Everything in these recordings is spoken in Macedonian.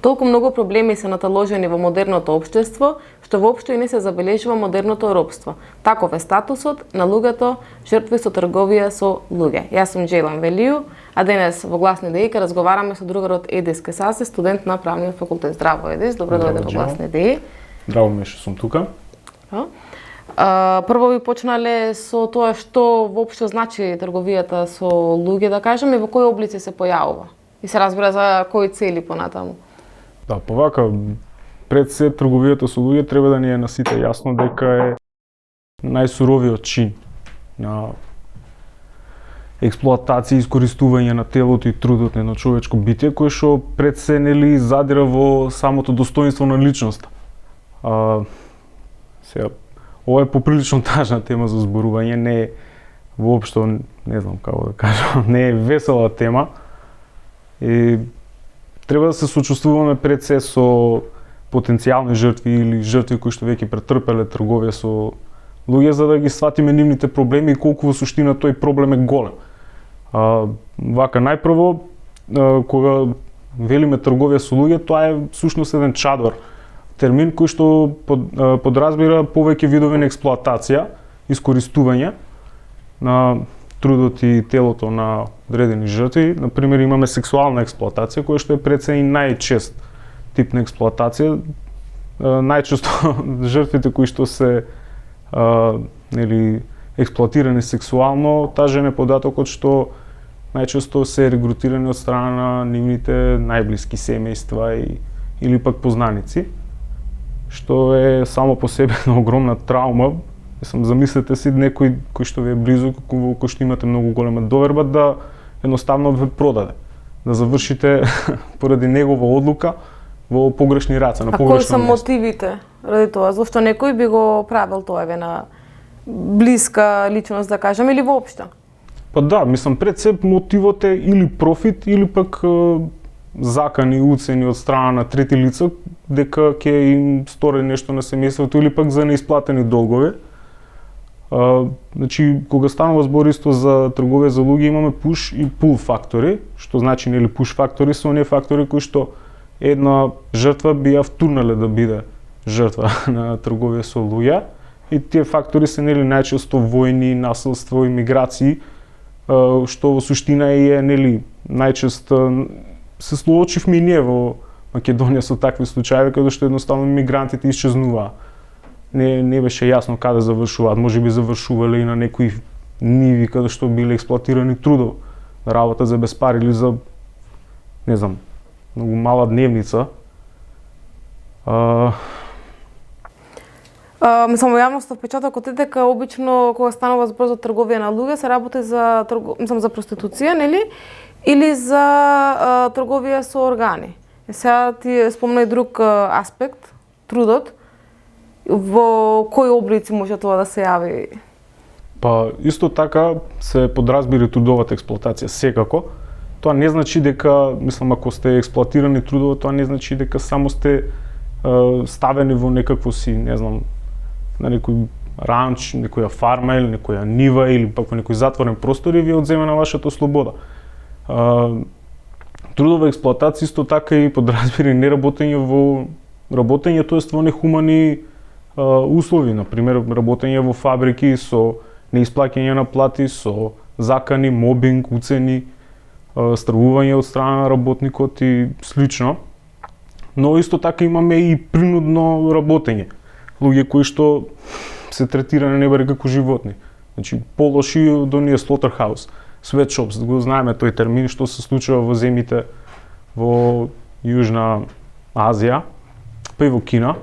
Толку многу проблеми се наталожени во модерното општество, што воопшто и не се забележува модерното робство. Таков е статусот на луѓето жртви со трговија со луѓе. Јас сум Джейлан Велију, а денес во Гласни идеи разговараме со другарот Едис Кесасе, студент на Правниот факултет. Здраво, Едис, добро дојде во Гласни идеи. Здраво ми што сум тука. Прво би почнале со тоа што воопшто значи трговијата со луѓе, да кажем, и во кои облици се појавува. И се разбира за кои цели понатаму. Да, повака, пред се трговијата со луѓе треба да ни е на сите јасно дека е најсуровиот чин на експлоатација и искористување на телото и трудот на едно човечко битие, кој што пред се нели задира во самото достоинство на личноста. Сега, ова е поприлично тажна тема за зборување, не е воопшто, не знам како да кажам, не е весела тема. И треба да се сочувствуваме пред се со потенцијални жртви или жртви кои што веќе претрпеле трговија со луѓе, за да ги сватиме нивните проблеми и колку во суштина тој проблем е голем. Вака, најпрво, кога велиме трговија со луѓе, тоа е всушност еден чадор, термин кој што подразбира повеќе видови на експлоатација, искористување на трудот и телото на одредени жртви. Например, имаме сексуална експлоатација, која што е пред се и најчест тип на експлоатација. Најчесто жртвите кои што се експлоатирани сексуално, тажен е податокот што најчесто се регрутирани од страна на нивните најблиски семејства или пак познаници, што е само по себе една огромна траума. Замислете си некој кој што ви е близо, кој што имате многу голема доверба, да едноставно ве продаде, да завршите поради негова одлука во погрешни раце, на погрешно место. А кои се мотивите ради тоа? Зошто некој би го правил тоа на блиска личност, да кажем, или воопшто? Па да, мислам, пред се мотивот е или профит, или пак закани, уцени од страна на трети лица, дека ќе им стори нешто на семејството, или пак за неисплатени долгови. Значи, кога станува збор исто за трговија за луѓе, имаме push и pull фактори, што значи нели push фактори се оние фактори кои што една жртва би ја втурнале да биде жртва на трговија со луѓе, и тие фактори се нели најчесто војни, насилство, имиграции, што во суштина е нели најчесто се случивме и ние во Македонија со такви случаи, каде што едноставно мигрантите исчезнуваа. Не беше јасно каде завршуваат, можеби завршувале и на некои ниви каде што биле експлоатирани трудово, работа за без пари или за, не знам, многу мала дневница. Само јавноста впечатокот е дека обично кога станува збор за трговија на луѓе се работи за за проституција, нели? Или за трговија со органи. Сега ти спомна и друг аспект, трудот. Во кои облици може тоа да се јави? Па, исто така се подразбира трудовата експлоатација, секако. Тоа не значи дека, мислам, ако сте експлоатирани трудово, тоа не значи дека само сте ставени во некакво си, не знам, на некој ранч, некоја фарма или некоја нива или пак во некој затворен простор и ви одземена вашата слобода. Трудова експлоатација исто така и подразбира неработење во работење, тоест во нехумани услови, например, работење во фабрики со неисплаќање на плати, со закани, мобинг, уцени, стравување од страна на работникот и слично. Но исто така имаме и принудно работење. Луѓе кои што се третирани небаре како животни. Значи, полоши од оние slaughterhouse, sweatshops, да го знаеме тој термин што се случува во земјите во Јужна Азија, па и во Кина.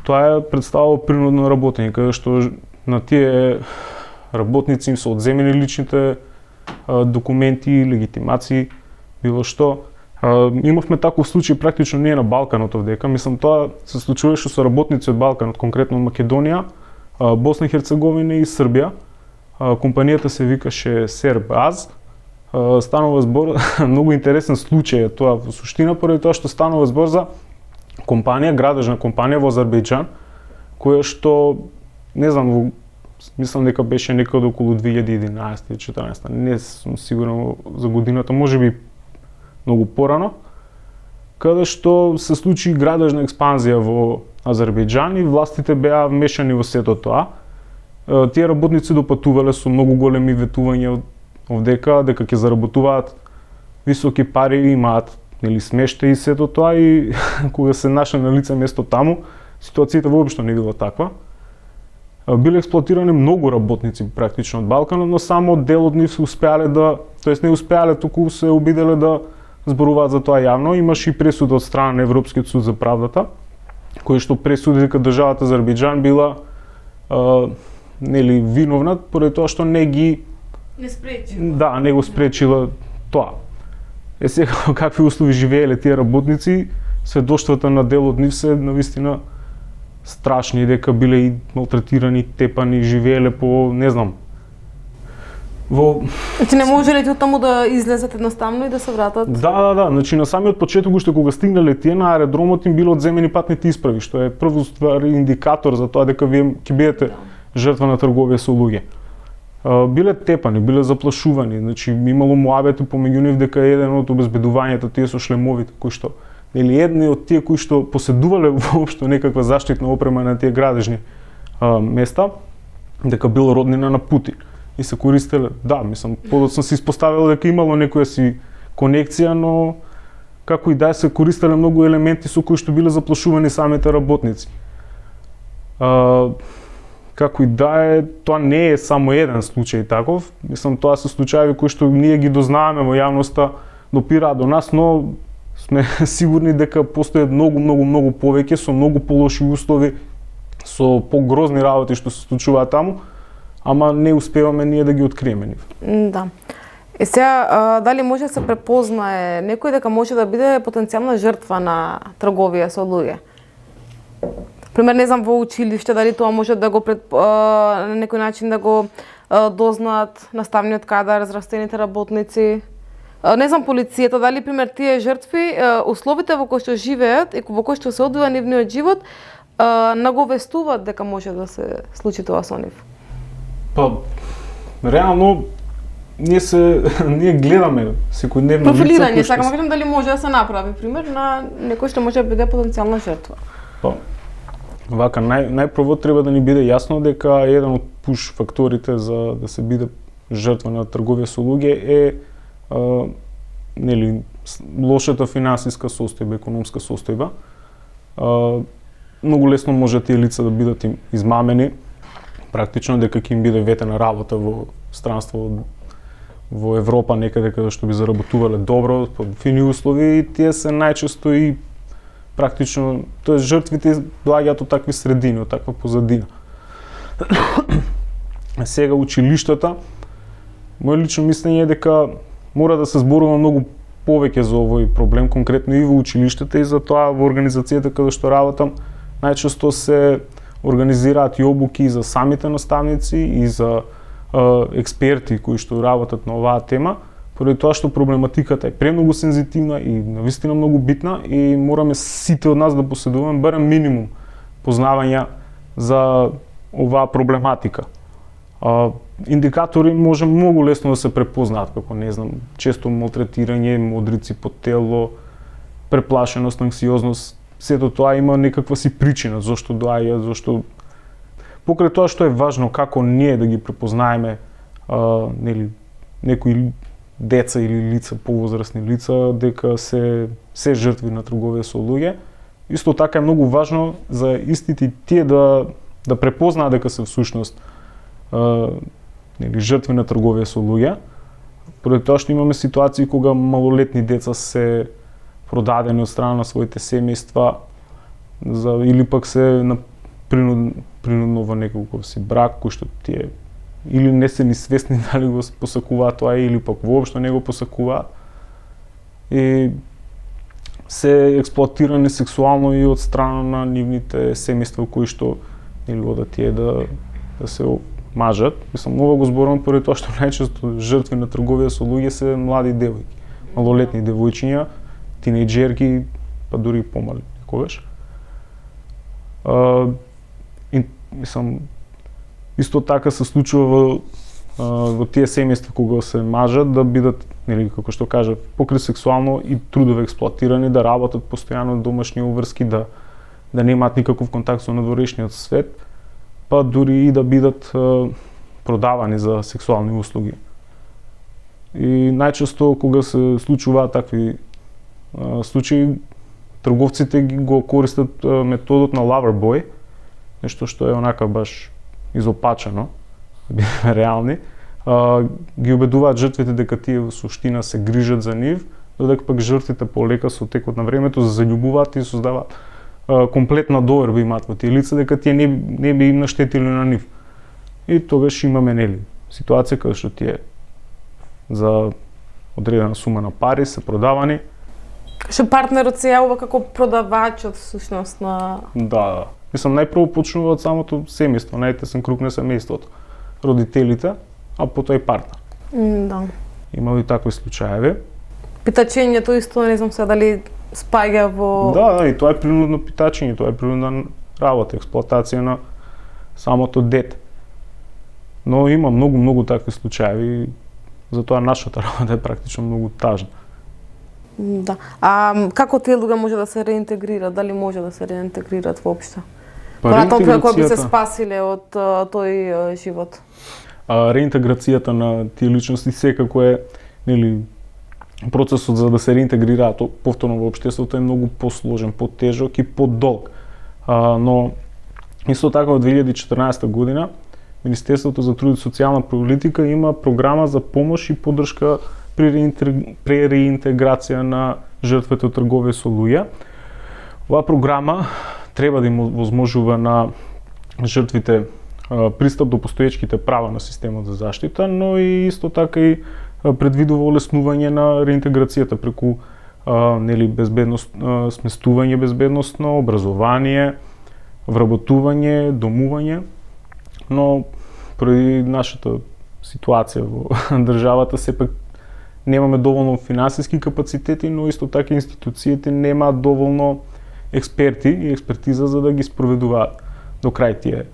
Тоа е представува принудно работење, каде што на тие работници им се одземени личните документи, легитимации, било што. Имавме таков случај практично ние на Балканот овдека. Мислам, тоа се случуваше со работници од Балканот, конкретно Македонија, Босна и Херцеговина и Србија. Компанијата се викаше Сербаз. Станува збор, многу интересен случај е тоа во суштина, поради тоа што станува збор за компанија, градежна компанија во Азербејџан, која што, не знам, мислам дека беше некаде околу 2011 или 2014, не сум сигурен за годината, можеби многу порано. каде што се случи градежна експанзија во Азербејџан и властите беа вмешани во сето тоа. Тие работници допатувале со многу големи ветувања овдека, дека ќе заработуваат високи пари, имаат смештај и сето тоа и кога се нашле на лице место таму, ситуацијата воопшто не била таква. Биле експлоатирани многу работници практично од Балканот, но само дел од нив се успеале не успеале, туку се обиделе да зборуваат за тоа јавно. Имаше и пресуда од страна на Европскиот суд за правдата, кој што пресуди дека државата Азербејџан била виновна поради тоа што не го спречила тоа. Сега какви услови живееле тие работници, сведоштвата на дел од нив се навистина страшни, дека биле и малтретирани, тепани, живееле по, не знам. Значи не можеле од таму да излезат едноставно и да се вратат? Да. Значи на самиот почеток уште кога стигнале тие на аеродромот им било одземени патните исправи, што е прв индикатор за тоа дека вие ќе бидете жртва на трговија со луѓе. Биле тепани, биле заплашувани, значи имало муабети помеѓу нив дека еден од обезбедувањето тие со шлемовите кои што едни од тие кои што поседувале воопшто некаква заштитна опрема на тие градежни места, дека бил роднина на Путин и се користеле, подоцна се испоставило дека имало некоја си конекција, но како и да се користеле многу елементи со кои што биле заплашувани самите работници. Како и да тоа не е само еден случај таков, тоа се случаи кои што ние ги дознаваме во јавноста, допираат до нас, но сме сигурни дека постојат многу повеќе со многу полоши услови, со погрозни работи што се случуваат таму, ама не успеваме ние да ги откриеме нив. Да. Сега, дали може да се препознае некој дека може да биде потенцијална жртва на трговија со луѓе? Пример, не знам, во училиште, дали тоа може да го на некој начин да го дознаат наставниот кадар, здравствените работници? Не знам, полицијата, дали, пример, тие жртви, условите во кои што живеат и во кои што се одвива нивниот живот, наговестуваат дека може да се случи тоа со нив? Реално, ние гледаме секојдневно лица. Профилирање, сакам да кажам дали може да се направи, пример, на некој што може да биде потенцијална жртва. Вака, најпрво треба да ни биде јасно дека еден од пуш факторите за да се биде жртва на трговија со луѓе е лошата финансиска состојба, економска состојба. Многу лесно може тие лица да бидат им измамени, практично дека ќе им биде ветена работа во странство во Европа, некаде каде што би заработувале добро, под фини услови, и тие се најчесто и практично, тоест жртвите доаѓаат од такви средини, од таква позадина. Сега училиштата, мој лично мислење е дека мора да се зборува многу повеќе за овој проблем, конкретно и во училиштата, и за тоа во организацијата каде што работам, најчесто се организираат и обуки за самите наставници и за експерти кои што работат на оваа тема, поради тоа што проблематиката е премногу сензитивна и навистина многу битна и мораме сите од нас да поседуваме барем минимум познавања за оваа проблематика. Индикатори може многу лесно да се препознаат, како не знам, често малтретирање, модрици по тело, преплашеност, анксиозност, сето тоа има некаква си причина зошто доаѓа, зошто покрај тоа што е важно како ние да ги препознаеме некои деца или лица, повозрасни лица, дека се жртви на трговија со луѓе. Исто така е многу важно за истите тие да препознаат дека се всушност жртви на трговија со луѓе, поради тоа што имаме ситуации кога малолетни деца се продадени од страна на своите семејства или пак се принудно во некој си брак кој што тие или не се ни свесни дали го посакуваат тоа или пак воопшто не го посакуваат. И се експлоатирани сексуално и од страна на нивните семејства кои што одат тие да се мажат. Мислам, ова го зборувам поради тоа што најчесто жртви на трговија со луѓе се млади девојки, малолетни девојчиња, тинејџерки, па дури и помали некогаш. Мислам, исто така се случува во во тие семејства кога се мажат да бидат, нели како што кажа, покрај сексуално и трудово експлоатирани, да работат постојано домашни обврски, да немаат никаков контакт со надворешниот свет, па дури и да бидат продавани за сексуални услуги. И најчесто кога се случуваат такви случаи, трговците го користат методот на lover boy, нешто што е онака баш изопачено, да бидеме реални. Ги убедуваат жртвите дека тие во суштина се грижат за нив, додека пак жртвите полека со текот на времето се заљубуваат и создаваат комплетна доверба имаат во тие лица дека тие не би им наштетиле на нив. И тогаш имаме, нели, ситуација каде што тие за одредена сума на пари се продавани. Што партнерот се јавува како продавачот всушност на... Да. Мислам, најпрво почнува од самото семејство, најтесен круг на семејството. Родителите, а потоа и партнер. Да. Има и такви случаеви. Питачењето исто, не знам се дали спаѓа во... Да, и тоа е принудно питачење, тоа е принудна работа, експлоатација на самото дете. Но има многу такви случаеви, затоа нашата работа е практично многу тажна. Да. А како тие луѓе може да се реинтегрираат? Дали може да се реинтегрираат воопшто? Понатаму кога би се спасиле од тој живот? Реинтеграцијата на тие личности секако е, нели, процесот за да се реинтегрираат повторно во општеството е многу посложен, потежок и подолг. Но исто така од 2014 година Министерството за труд и социјална политика има програма за помош и поддршка при реинтеграција на жртвите од трговија со луѓе. Оваа програма треба да им возможува на жртвите пристап до постоечките права на системот за заштита, но и исто така и предвидува олеснување на реинтеграцијата преку нели сместување безбедносно, образование, вработување, домување, но поради нашата ситуација во државата сепак немаме доволно финансиски капацитети, но исто така институциите немаат доволно експерти и експертиза за да ги спроведуваат до крај тие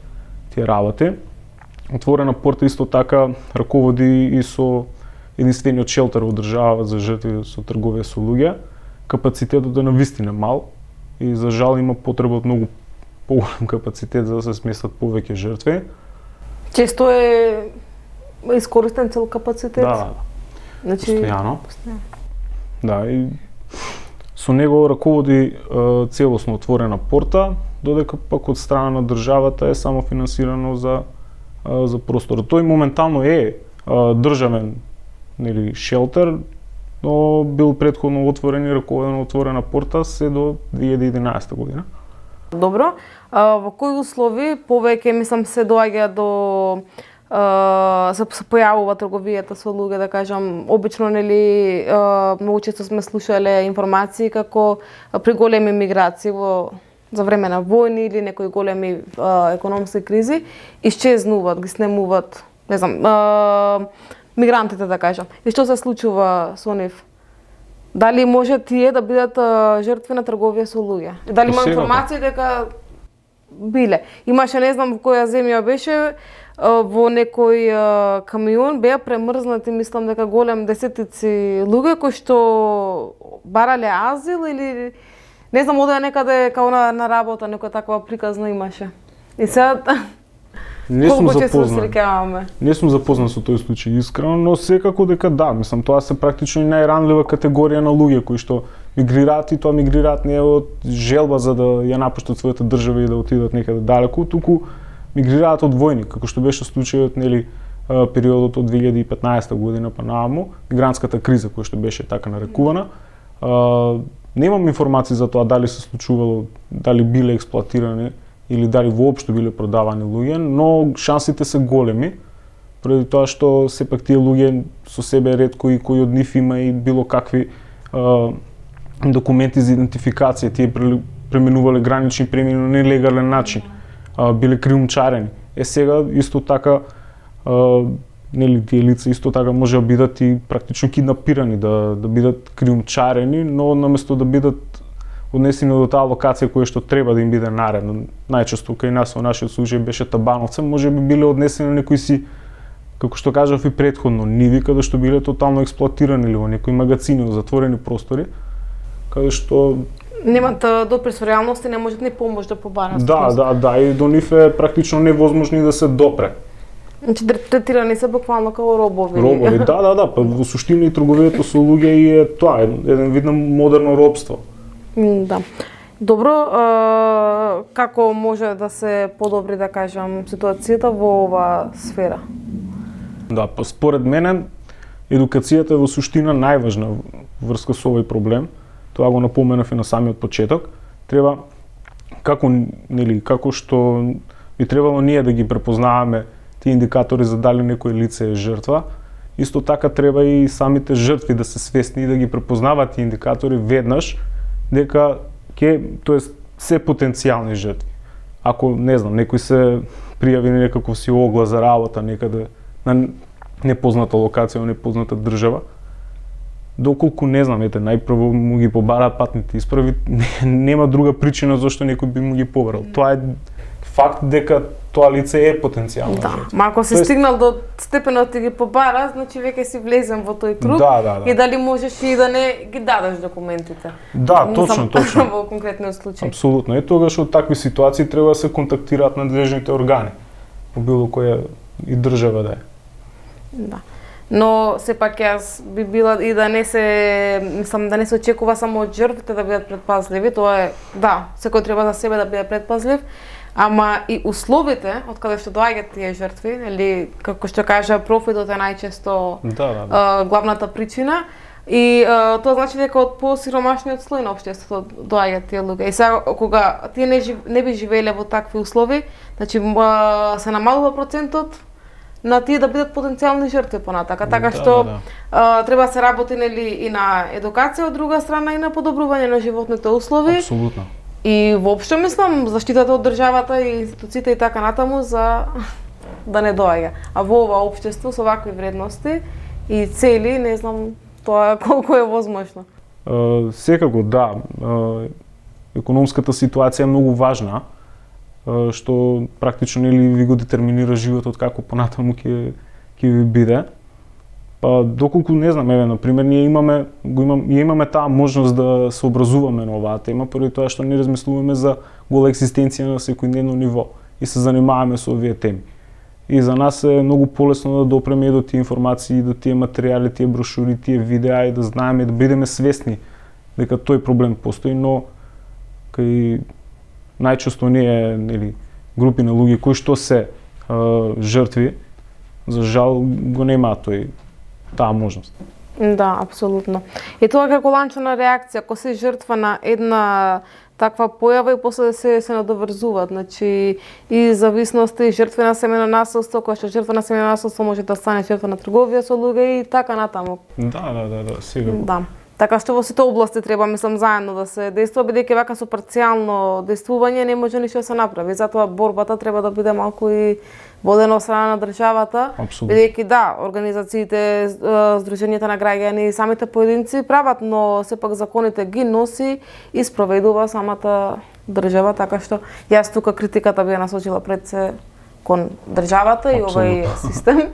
работи. Отворена порта исто така раководи и со единствениот шелтер во држава за жртви со трговија со луѓе. Капацитетот е навистина мал и за жал има потреба од многу поголем капацитет за да се сместат повеќе жртви. Често е искористен цел капацитет. Да. Значи, постојано. Да, и со него раководи целосно отворена порта, додека пак од страна на државата е само финансирано за просторот. Тој моментално е државен, нели, шелтер, но бил претходно отворен и раководена отворена порта се до 2011 година. Добро. Во кои услови повеќе, мислам, се доаѓа до се појавува трговијата со луѓе, да кажам, обично, нели, многу често сме слушале информации како при големи миграции за време на војни или некои големи економски кризи исчезнуваат, ги снемуваат, не знам, мигрантите, да кажам. И што се случува со нив? Дали може тие да бидат жртви на трговија со луѓе? Дали има информации дека биле? Имаше, не знам во која земја беше, во некој камион беа премрзнати, мислам дека голем десетици луѓе кои што барале азил или не знам, одеа некаде као на работа, некоја таква приказна имаше. И сега Не сум запознат. Не сум запознат со тој случај искрено, но секако дека да, мислам, тоа се практично и најранлива категорија на луѓе кои што мигрираат и тоа мигрираат не од желба за да ја напуштат својата држава и да отидат некаде далеку, туку мигрираат од војни, како што беше случајот, нели, периодот од 2015 година па нааму, мигрантската криза која што беше така нарекувана. Немам информации за тоа дали се случувало, дали биле експлоатирани или дали воопшто биле продавани луѓе, но шансите се големи, преди тоа што сепак тие луѓе со себе ретко и кој од нив има и било какви документи за идентификација, тие преминувале гранични премини на нелегален начин, биле криумчарени. Сега исто така нели тие лица исто така може да бидат и практично киднапирани, да бидат криумчарени, но наместо да бидат однесени до таа локација која што треба да им биде наредно. Најчесто кај нас во нашиот случај беше Табановце, може би биле однесени на некој си како што кажав и претходно, ниви каде што биле тотално експлоатирани или во некои магацини, во затворени простори, каде што немат допир со реалност и не можат ни помош да побарат. Да, и до нив е практично невозможно да се допре. Значи третирани се буквално како робови. Робови, да, па во суштина и трговијата со луѓе и е тоа, еден вид на модерно робство. Да. Добро, како може да се подобри, да кажам, ситуацијата во оваа сфера? Да, па според мене едукацијата е во суштина најважна врска со овој проблем. Тоа го напоменав и на самиот почеток. Треба како што би требало ние да ги препознаваме тие индикатори за дали некој лице е жртва, исто така треба и самите жртви да се свесни и да ги препознават тие индикатори веднаш дека тоест се потенцијални жртви. Ако не знам, некој се пријави на некаков си оглас за работа некаде на непозната локација, во непозната држава, доколку не знам, најпрво му ги побараат патните исправи, нема друга причина зашто некој би му ги побарал. Тоа е факт дека тоа лице е потенцијално. Да, ма ако се стигнал до степенот да ги побара, значи веќе си влезен во тој круг и дали можеш и да не ги дадеш документите. Да, точно. Во конкретниот случај. Апсолутно. Тогаш од такви ситуации треба да се контактираат надлежните органи во било која и држава да е. Да. Но сепак јас би била и да не се очекува само од жртвите да бидат предпазливи, тоа е, да, секој треба за себе да биде предпазлив, ама и условите од каде што доаѓаат тие жртви, или како што кажа, профитот е најчесто главната причина. И тоа значи дека од посиромашниот слој на општеството доаѓаат тие луѓе. И сега кога тие не би живееле во такви услови, значи се намалува процентот на тие да бидат потенцијални жртви понатака, така што треба да се работи и на едукација од друга страна и на подобрување на животните услови. Апсолутно. И воопшто мислам заштитата од државата и институциите и така натаму за да не доаѓа. А во ова општество со вакви вредности и цели, не знам тоа колку е возможно. Секако да. Економската ситуација е многу важна, што практично ви го детерминира животот како понатаму ќе ви биде. Па доколку не знам, например, ние имаме таа можност да се образуваме на оваа тема, поради тоа што не размислуваме за гола екзистенција на секојдневно ниво и се занимаваме со овие теми. И за нас е многу полесно да допреме до тие информации, до тие материјали, тие брошури, тие видеа и да знаеме, да бидеме свесни дека тој проблем постои, но кај најчесто ние групи на луѓе кои што се жртви, за жал го немаат таа можност. Да, апсолутно. И тоа како ланчена реакција, ако се жртва на една таква појава и после се надоврзуваат, значи и зависност и жртва на семејно насилство, која што жртва на семејно насилство може да стане жртва на трговија со луѓе и така натаму. Да, сигурно. Да. Така што во сите области треба, мислам, заедно да се действува, бидејќи вака со парцијално действување не може ништо да се направи. Затоа борбата треба да биде малку и водена од страна на државата, бидејќи да, организациите, здруженијата на граѓани и самите поединци прават, но сепак законите ги носи и спроведува самата држава, така што јас тука критиката би ја насочила пред се кон државата и овој систем.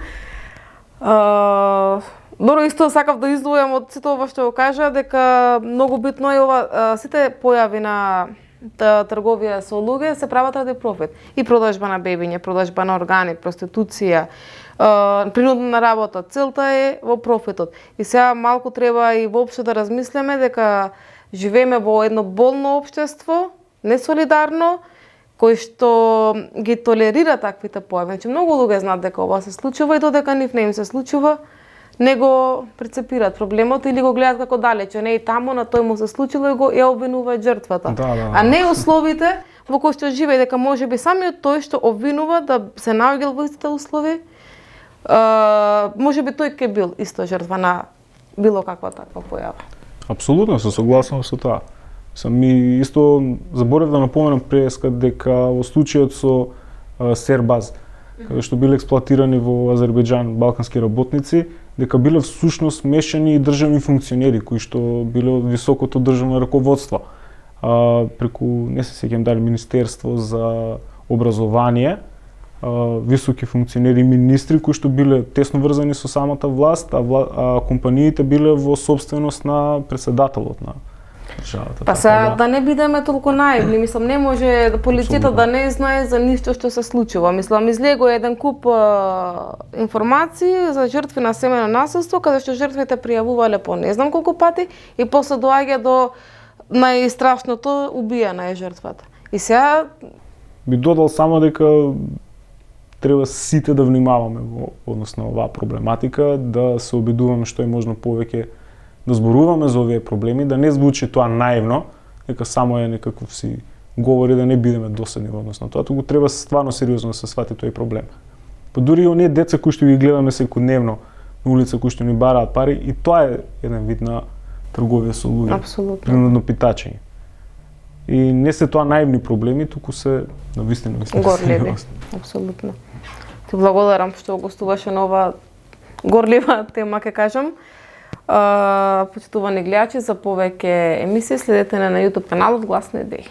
Добро, исто сакав да издвојам од сето ова што го кажа, дека многу битно е ова, сите појави на трговија со луѓе се прават ради профит. И продажба на бебиња, продажба на органи, проституција, принудна работа, целта е во профитот. И сега малку треба и воопшто да размислиме дека живееме во едно болно општество, несолидарно, кој што ги толерира таквите појави. Значи многу луѓе знаат дека ова се случува и додека нив не им се случува, не го прецепираат проблемот или го гледаат како далече, не и таму на тој му се случило и го ја обвинуваат жртвата. А не условите во кои што живее, дека можеби самиот тој што обвинува да се наоѓал во истите услови, можеби тој ке бил исто жртва на било каква таква појава. Апсолутно се согласувам со тоа. Ми исто заборев да напоменам преска дека во случајот со Сербаз, каде што биле експлоатирани во Азербејџан балкански работници, дека биле всушност мешани и државни функционери кои што биле од високото државно раководство. Преку, не се сеќавам дали Министерство за образование, високи функционери, министри кои што биле тесно врзани со самата власт, а компаниите биле во собственост на председателот на државата. Па сега да не бидеме толку наивни, мислам не може полицијата да не знае за ништо што се случува. Мислам излего еден куп информации за жртви на семејно насилство, каде што жртвите пријавувале по не знам колку пати и после доаѓа до најстрашното убиена е жртвата. И сега би додал само дека треба сите да внимаваме во однос на оваа проблематика, да се обидуваме што е можно повеќе да зборуваме за овие проблеми, да не звучи тоа наивно, дека само е некаков си говори, да не бидеме доседни во однос на тоа, туку треба стварно сериозно да се свати тој проблем. Па дури и оние деца кои што ги гледаме секојдневно на улица, кои што ни бараат пари, и тоа е еден вид на трговија со луѓе. Апсолутно. Принудно питачење. И не се тоа наивни проблеми, туку се навистина горливи. Апсолутно. Ти благодарам што гостуваше на оваа горлива тема, ке кажам. Почитувани гледачи, за повеќе емисии следете на YouTube каналот Глас на идеи.